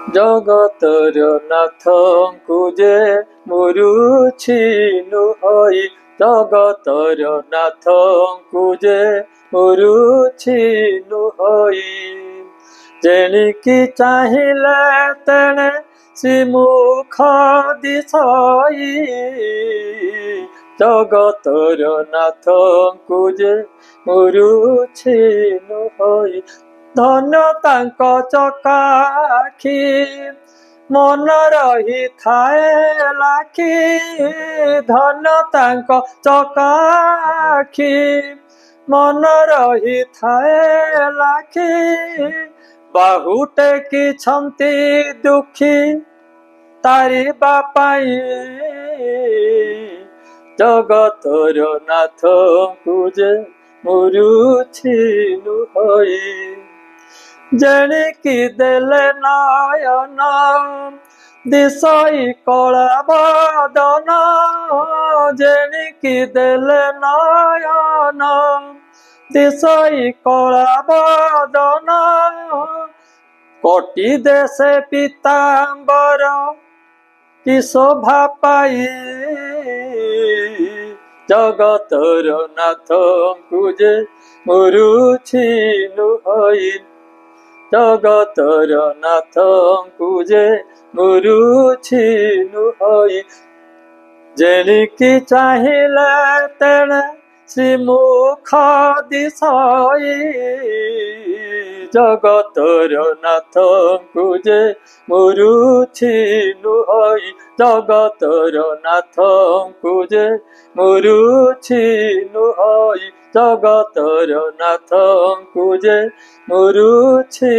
जगतर नाथंकु जे मुरुछि नुहई जगतर नाथंकु जे मुरुछि नुहई जेणिकी चाहिले तेणे श्रीमुख दिशई जगतर नाथंकु जे मुरुछि नुहई धन्य तांको चकाखी मन रही थाए लाखी धन्य तांको चकाखी मन रही थाए लाखी बाहुटे की छंती दुखी तारी बापाई जगतर नाथंकु जे मुरुछि नुहई जेणिकी देले नयन दिशई कला बदन जेणिकी देले नयन दिशई कला बदन कोटि देशे पीतांबर कि शोभा पाई जगतर नाथंकु जे मुरुछि नुहई जगतर नाथंकु जे मुरुछि नुहई जेणिकी चाहिले तेणे श्रीमुख दिशई जगतर नाथंकु जे मुरुछि नुहई जगतर नाथंकु जे मुरुछि नुहई जगतर नाथंकु जे मुरुछि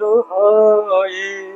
नुहई।